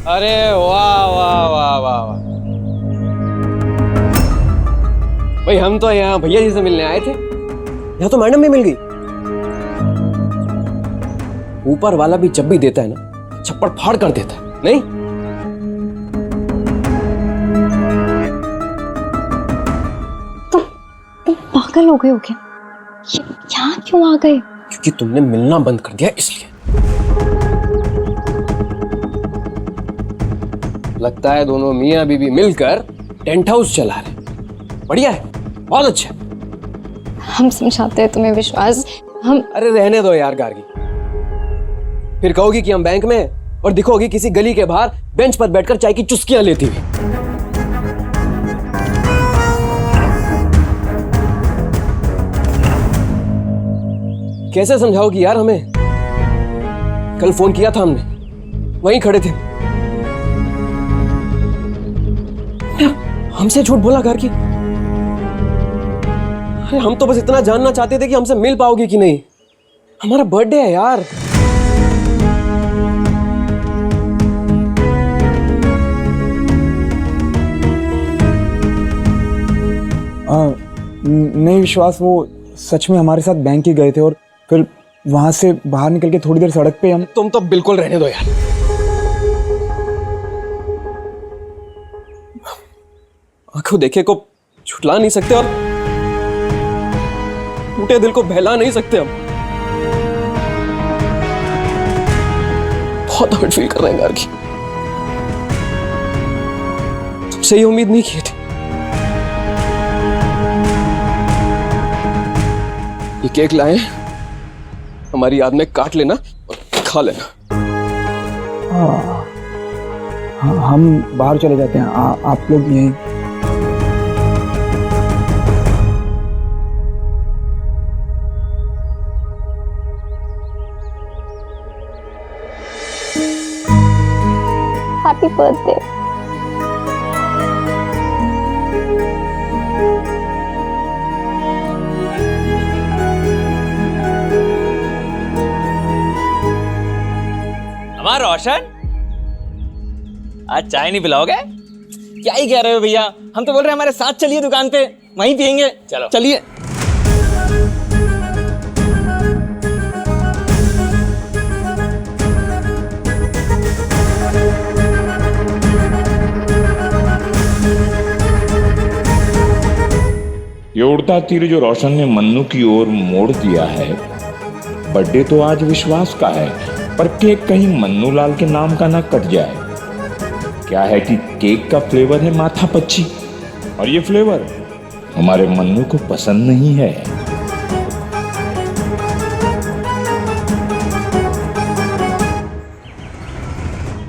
अरे वाह वाह वाह वाह वाह, भाई हम तो यहाँ भैया जी से मिलने आए थे, यहाँ तो मैडम भी मिल गई। ऊपर वाला भी जब भी देता है ना, छप्पड़ फाड़ कर देता है, नहीं? तुम पागल हो गए हो क्या? यहाँ क्यों आ गए? क्योंकि तुमने मिलना बंद कर दिया इसलिए। लगता है दोनों मियां बीबी मिलकर टेंट हाउस चला रहे। बढ़िया है, बहुत अच्छा है। हम समझाते हैं तुम्हें विश्वास, हम। अरे रहने दो यार गार्गी, फिर कहोगी कि हम बैंक में और दिखोगी किसी गली के बाहर बेंच पर बैठकर चाय की चुस्कियां लेती हुई। कैसे समझाओगी यार हमें? कल फोन किया था हमने, वहीं खड़े थे। हमसे झूठ बोला गार्गी? अरे हम तो बस इतना जानना चाहते थे कि हमसे मिल पाओगे कि नहीं। हमारा बर्थडे है यार। नहीं विश्वास, वो सच में हमारे साथ बैंक ही गए थे और फिर वहां से बाहर निकल के थोड़ी देर सड़क पे हम। तुम तो बिल्कुल रहने दो यार। आंखों देखे को छुटला नहीं सकते और टूटे दिल को बहला नहीं सकते हम। बहुत हर्ट फील कर रहे हैं गार्गी। तुमसे ये उम्मीद नहीं की थी। ये केक लाए, हमारी याद में काट लेना और खा लेना। हम बाहर चले जाते हैं, आप लोग यहीं। Happy birthday. हमारा रोशन, आज चाय नहीं पिलाओगे? क्या ही कह रहे हो भैया, हम तो बोल रहे हैं हमारे साथ चलिए दुकान पे, वहीं पियेंगे। चलो चलिए। ये उड़ता तीर जो रोशन ने मन्नू की ओर मोड़ दिया है, बर्थडे तो आज विश्वास का है, पर केक कहीं मन्नू लाल के नाम का ना कट जाए। क्या है कि केक का फ्लेवर है माथा पच्ची, और ये फ्लेवर हमारे मन्नू को पसंद नहीं है।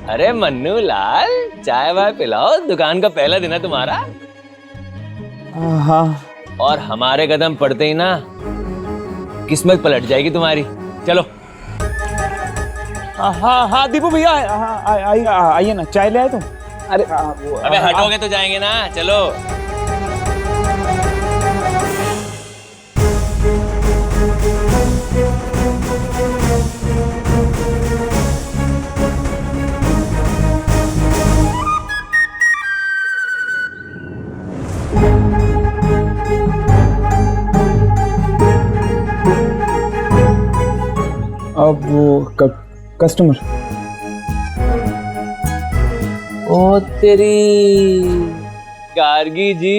अरे मन्नू लाल, चाय वाय पिलाओ, दुकान का पहला दिन है तुम्हारा। हाँ। और हमारे कदम पड़ते ही ना किस्मत पलट जाएगी तुम्हारी। चलो। हाँ दीपू भैया, आइए ना, चाय ले आए तुम? अरे अबे हटोगे तो जाएंगे ना, चलो। अब वो कस्टमर। ओ तेरी गार्गी जी,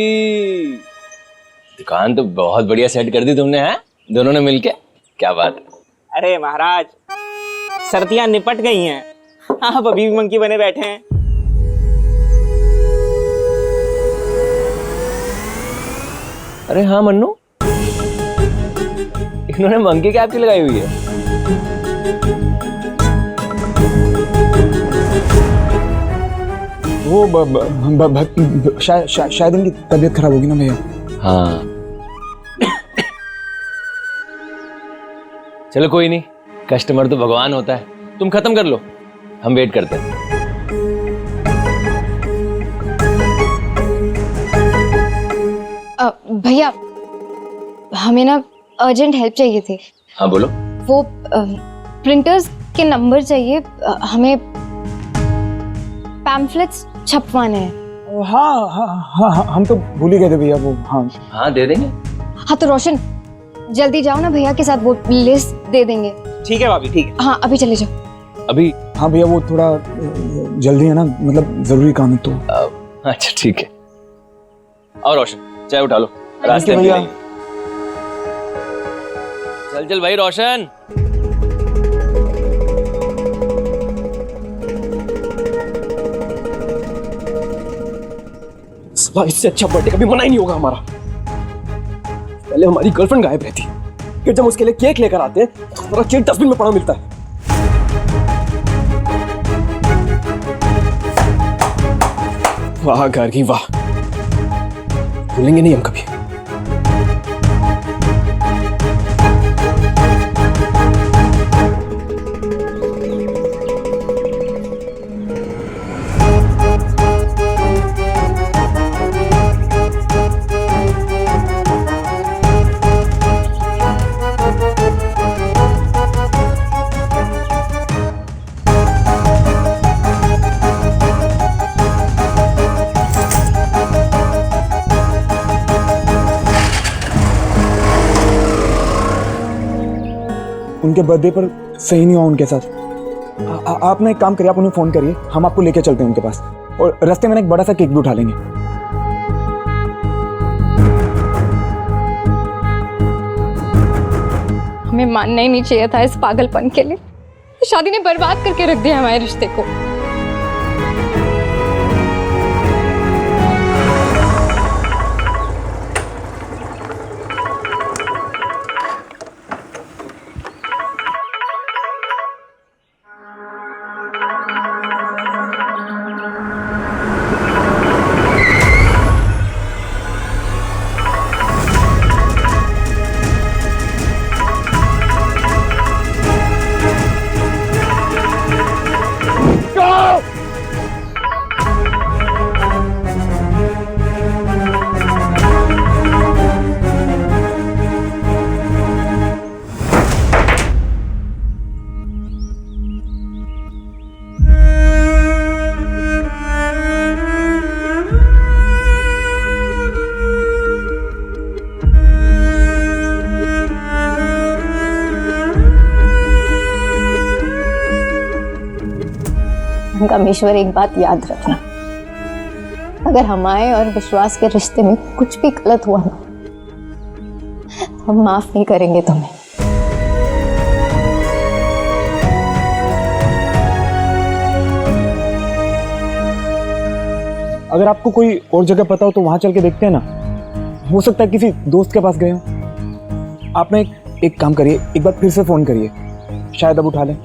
दुकान तो बहुत बढ़िया सेट कर दी तुमने, हैं दोनों ने मिलके। क्या बात है। अरे महाराज, सर्दियां निपट गई हैं, आप अभी भी मंकी बने बैठे हैं। अरे हाँ मन्नू, इन्होंने मंकी कैप की लगाई हुई है। वो शायद इनकी तबीयत खराब होगी ना भैया। हाँ चलो कोई नहीं, कस्टमर तो भगवान होता है। तुम खत्म कर लो, हम वेट करते हैं। भैया, हमें ना अर्जेंट हेल्प चाहिए थी। हाँ बोलो। वो प्रिंटर्स के नंबर चाहिए हमें। पैम्फलेट्स छपवाने हैं। हाँ हाँ हाँ हाँ, हम तो भूल ही गए थे भैया वो। हाँ हाँ दे देंगे। हाँ तो रोशन जल्दी जाओ ना, भैया के साथ वो लिस्ट दे देंगे। ठीक है भाभी, ठीक है। हाँ अभी चले जाओ। अभी? हाँ भैया वो थोड़ा जल्दी है ना, मतलब जरूरी काम है तो। अच्छा ठीक है। और रोशन चाय उठा लो, रास्ते में भैया। नहीं। चल चल भाई रोशन। इससे अच्छा बर्थडे कभी मना ही नहीं होगा हमारा। पहले हमारी गर्लफ्रेंड गायब रहती, फिर जब उसके लिए केक लेकर आते हैं तो हमारा केक डस्टबिन में पड़ा मिलता है। वाह गार्गी वाह, भूलेंगे नहीं हम कभी। उनके बर्थडे पर सही नहीं हुआ उनके साथ। आप ना एक काम करिए, आप उन्हें फ़ोन करिए, हम आपको लेके चलते हैं उनके पास, और रास्ते में ना एक बड़ा सा केक भी उठा लेंगे। हमें मानना ही नहीं चाहिए था इस पागलपन के लिए। शादी ने बर्बाद करके रख दिया हमारे रिश्ते को। कामेश्वर, एक बात याद रखना, अगर हमारे और विश्वास के रिश्ते में कुछ भी गलत हुआ ना, हम माफ नहीं करेंगे तुम्हें। अगर आपको कोई और जगह पता हो तो वहां चल के देखते हैं ना, हो सकता है किसी दोस्त के पास गए हो। आप ना एक काम करिए, एक बार फिर से फ़ोन करिए, शायद अब उठा लें।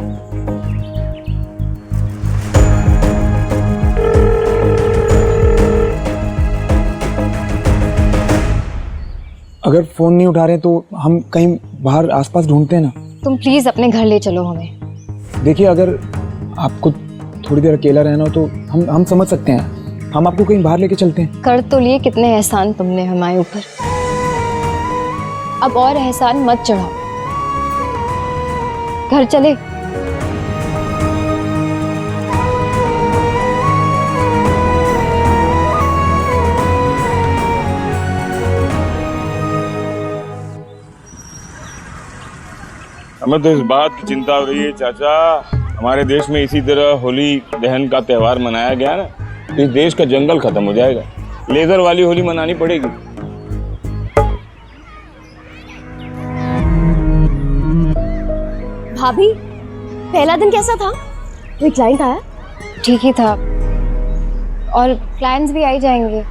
अगर फ़ोन नहीं उठा रहे तो हम कहीं बाहर आसपास ढूंढते हैं ना। तुम प्लीज अपने घर ले चलो हमें। देखिए, अगर आपको थोड़ी देर अकेला रहना हो तो हम समझ सकते हैं, हम आपको कहीं बाहर लेके चलते हैं। कर तो लिए कितने एहसान तुमने हमारे ऊपर, अब और एहसान मत चढ़ाओ। घर चले। हमें तो इस बात की चिंता हो रही है चाचा, हमारे देश में इसी तरह होली दहन का त्योहार मनाया गया ना, इस देश का जंगल खत्म हो जाएगा। लेजर वाली होली मनानी पड़ेगी। भाभी, पहला दिन कैसा था? कोई क्लाइंट आया? ठीक ही था, और क्लाइंट्स भी आई जाएंगे।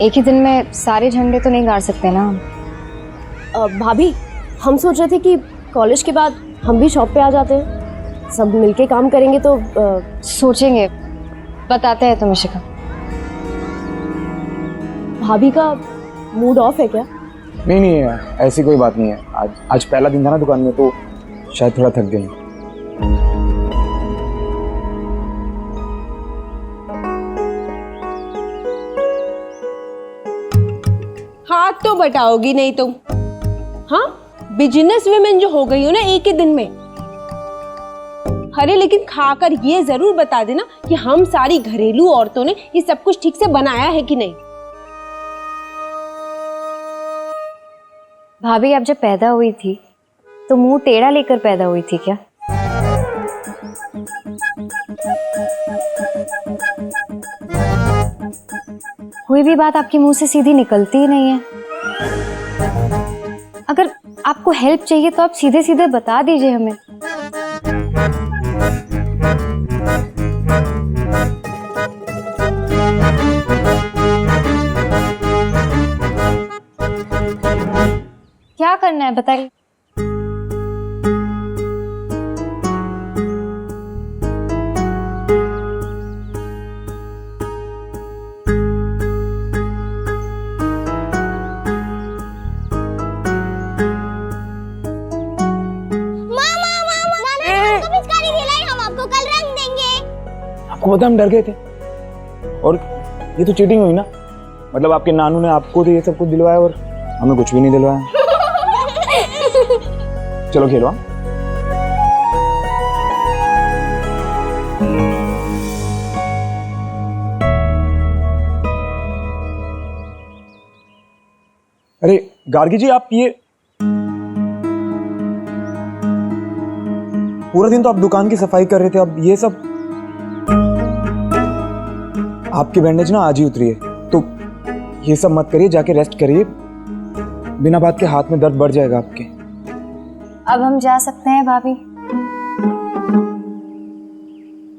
एक ही दिन में सारे झंडे तो नहीं गाड़ सकते ना हम। भाभी, हम सोच रहे थे कि कॉलेज के बाद हम भी शॉप पे आ जाते हैं, सब मिलके काम करेंगे तो सोचेंगे, बताते हैं तुम्हें शिखा। भाभी का मूड ऑफ है क्या? नहीं नहीं, ऐसी कोई बात नहीं है। आज पहला दिन था ना दुकान में, तो शायद थोड़ा थक गई। हाथ तो बटाओगी नहीं तुम। हाँ, बिजनेस वुमेन जो हो गई हो ना एक ही दिन में। अरे लेकिन खाकर ये जरूर बता देना कि हम सारी घरेलू औरतों ने ये सब कुछ ठीक से बनाया है कि नहीं। भाभी आप जब पैदा हुई थी तो मुंह टेढ़ा लेकर पैदा हुई थी क्या? कोई भी बात आपके मुंह से सीधी निकलती ही नहीं है। अगर आपको हेल्प चाहिए तो आप सीधे सीधे बता दीजिए हमें। क्या करना है बताइए। आपको पता हम डर गए थे। और ये तो चीटिंग हुई ना। मतलब आपके नानू ने आपको तो ये सब कुछ दिलवाया और हमें कुछ भी नहीं दिलवाया। चलो खेलो। अरे गार्गी जी, आप ये पूरा दिन तो आप दुकान की सफाई कर रहे थे, अब ये सब। आपकी बैंडेज ना आज ही उतरी है, तो ये सब मत करिए, जाके रेस्ट करिए। बिना बात के हाथ में दर्द बढ़ जाएगा आपके। अब हम जा सकते हैं भाभी?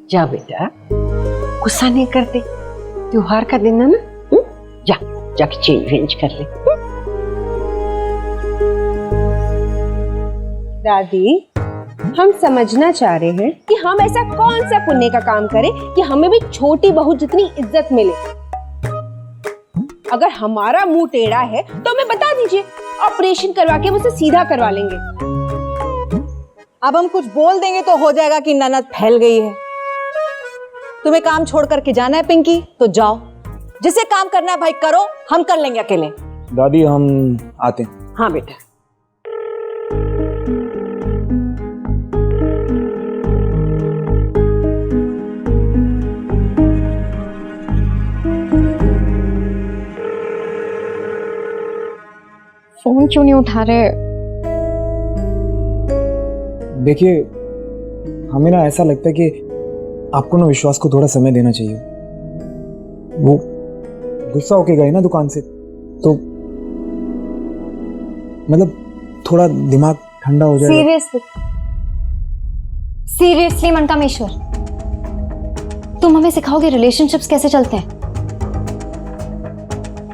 जा बेटा, गुस्सा नहीं करते, त्योहार का दिन है ना। जा जाके चेंज वेंज कर ले। दादी, हम समझना चाह रहे हैं कि हम ऐसा कौन सा पुण्य का काम करें कि हमें भी छोटी बहू जितनी इज्जत मिले। अगर हमारा मुंह टेढ़ा है तो हमें बता दीजिए, ऑपरेशन करवा के हम उसे सीधा करवा लेंगे। अब हम कुछ बोल देंगे तो हो जाएगा कि ननद फैल गई है। तुम्हें काम छोड़ करके जाना है पिंकी, तो जाओ। जिसे काम करना है भाई करो, हम कर लेंगे अकेले। दादी हम आते हैं। हाँ बेटा। फोन क्यों नहीं उठा रहे? देखिए, हमें ना ऐसा लगता है कि आपको ना विश्वास को थोड़ा समय देना चाहिए। वो गुस्सा होके गए ना दुकान से, तो मतलब थोड़ा दिमाग ठंडा हो जाएगा। सीरियसली मनकामेश्वर, तुम हमें सिखाओगे रिलेशनशिप्स कैसे चलते हैं?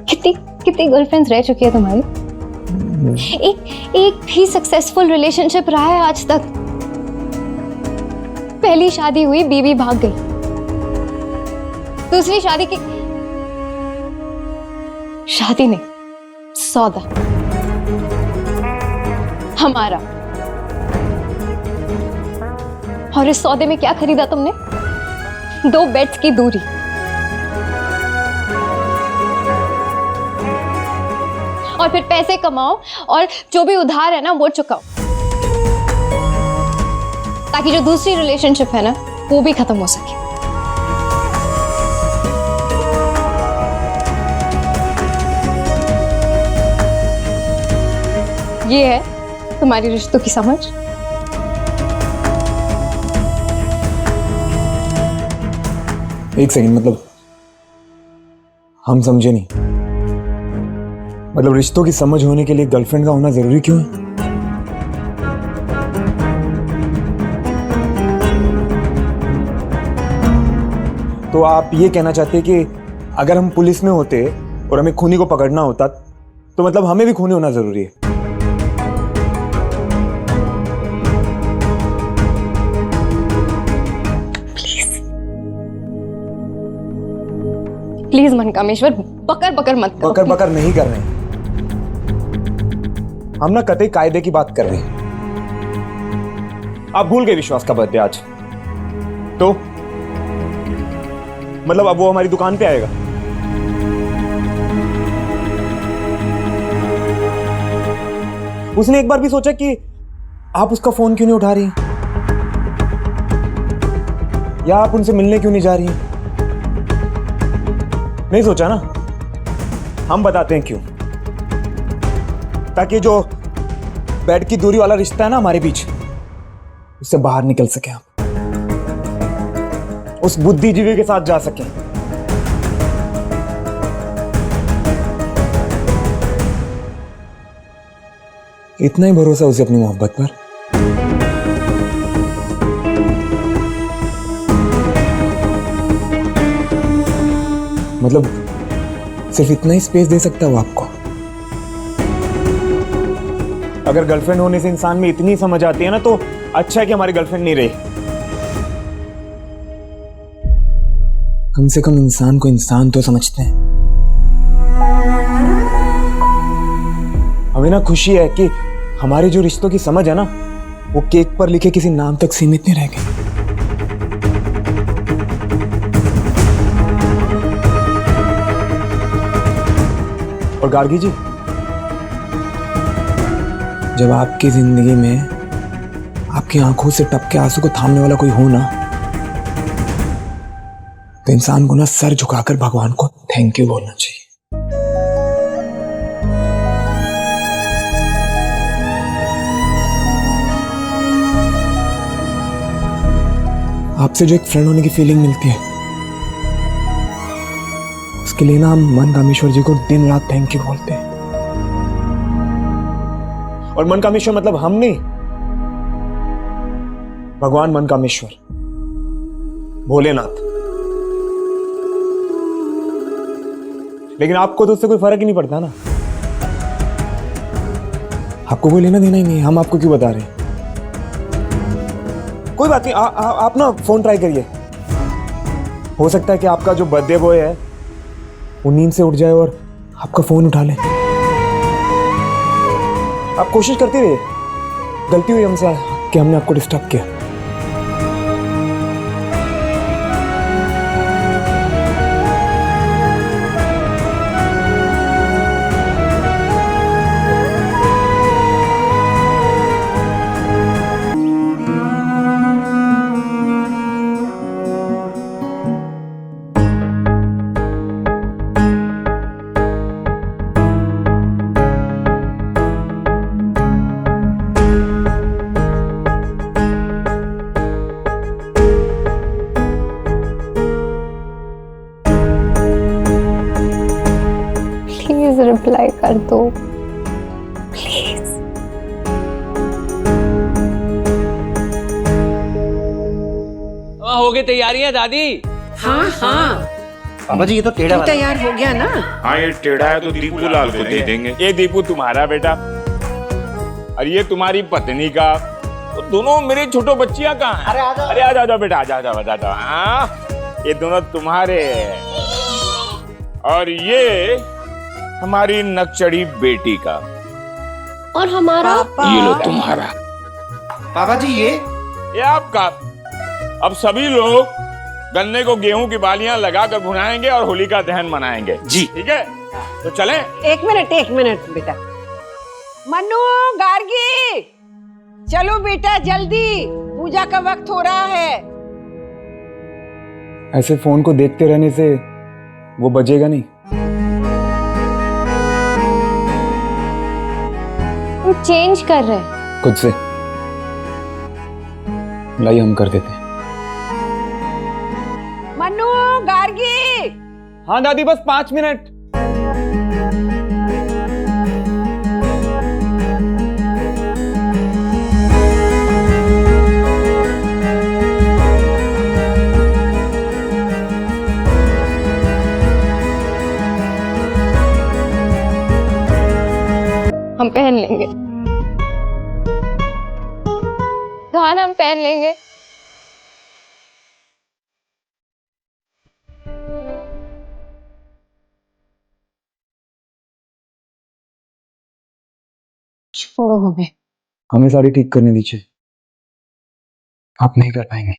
कितनी गर्लफ्रेंड्स रह चुकी है तुम्हारी? एक भी सक्सेसफुल रिलेशनशिप रहा है आज तक? पहली शादी हुई, बीवी भाग गई। दूसरी शादी नहीं, सौदा हमारा। और इस सौदे में क्या खरीदा तुमने? 2 बेड्स की दूरी। और फिर पैसे कमाओ और जो भी उधार है ना वो चुकाओ, ताकि जो दूसरी रिलेशनशिप है ना वो भी खत्म हो सके। ये है तुम्हारी रिश्तों की समझ। एक सेकंड, मतलब हम समझे नहीं। मतलब रिश्तों की समझ होने के लिए गर्लफ्रेंड का होना जरूरी क्यों है? तो आप ये कहना चाहते हैं कि अगर हम पुलिस में होते और हमें खूनी को पकड़ना होता तो मतलब हमें भी खूनी होना जरूरी है? प्लीज मनकामेश्वर, बकर मत करो। बकर नहीं कर रहे हैं हम ना, कतई कायदे की बात कर रहे हैं। आप भूल गए विश्वास का बर्थडे आज, तो मतलब अब वो हमारी दुकान पे आएगा? उसने एक बार भी सोचा कि आप उसका फोन क्यों नहीं उठा रही? या आप उनसे मिलने क्यों नहीं जा रही हैं? नहीं सोचा ना? हम बताते हैं क्यों। ताकि जो बेड की दूरी वाला रिश्ता है ना हमारे बीच, उससे बाहर निकल सके आप, उस बुद्धिजीवी के साथ जा सकें। इतना ही भरोसा उसे अपनी मोहब्बत पर। मतलब सिर्फ इतना ही स्पेस दे सकता है वो आपको। अगर गर्लफ्रेंड होने से इंसान में इतनी समझ आती है ना, तो अच्छा है कि हमारी गर्लफ्रेंड नहीं रही। कम से कम इंसान को इंसान तो समझते हैं। हमें ना खुशी है कि हमारे जो रिश्तों की समझ है ना, वो केक पर लिखे किसी नाम तक सीमित नहीं रह गई। और गार्गी जी, जब आपकी जिंदगी में आपकी आंखों से टपके आंसू को थामने वाला कोई हो ना, तो इंसान को ना सर झुकाकर भगवान को थैंक यू बोलना चाहिए। आपसे जो एक फ्रेंड होने की फीलिंग मिलती है, उसके लिए ना हम मन कामेश्वर जी को दिन रात थैंक यू बोलते हैं। और मन कामेश्वर मतलब हम नहीं, भगवान मन कामेश्वर, भोलेनाथ। लेकिन आपको तो उससे कोई फर्क ही नहीं पड़ता ना। आपको कोई लेना देना ही नहीं है, हम आपको क्यों बता रहे हैं। कोई बात नहीं, आप ना फोन ट्राई करिए। हो सकता है कि आपका जो बर्थडे बॉय है वो नींद से उठ जाए और आपका फोन उठा ले। आप कोशिश करते रहिए। गलती हुई हमसे कि हमने आपको डिस्टर्ब किया। प्लीज रिप्लाई कर दो, प्लीज। हो गई तैयारियां दादी? हाँ हाँ, पापा जी ये तो टेढ़ा वाला तैयार हो गया ना? हाँ ये टेढ़ा है तो दीपू लाल को दे देंगे। ये दीपू तुम्हारा बेटा और ये तुम्हारी पत्नी का। तो दोनों मेरे छोटो बच्चियां कहाँ हैं? अरे आ जाओ बेटा, आ जाओ। हाँ ये दोनों तुम्हारे और ये हमारी नकचड़ी बेटी का। और हमारा ये लो तुम्हारा। पापा जी ये आपका। अब सभी लोग गन्ने को गेहूं की बालियां लगाकर भुनाएंगे और होलिका दहन मनाएंगे। जी ठीक है, तो चलें? एक मिनट बेटा। मन्नू, गार्गी, चलो बेटा जल्दी, पूजा का वक्त हो रहा है। ऐसे फोन को देखते रहने से वो बजेगा नहीं। हम चेंज कर रहे हैं खुद से। लाइए हम कर देते हैं। मन्नू, गार्गी, हाँ दादी, बस 5 मिनट। हम पहन लेंगे, गाना हम पहन लेंगे। छोड़ो हमें। हमें साड़ी ठीक करने दीजिए, आप नहीं कर पाएंगे।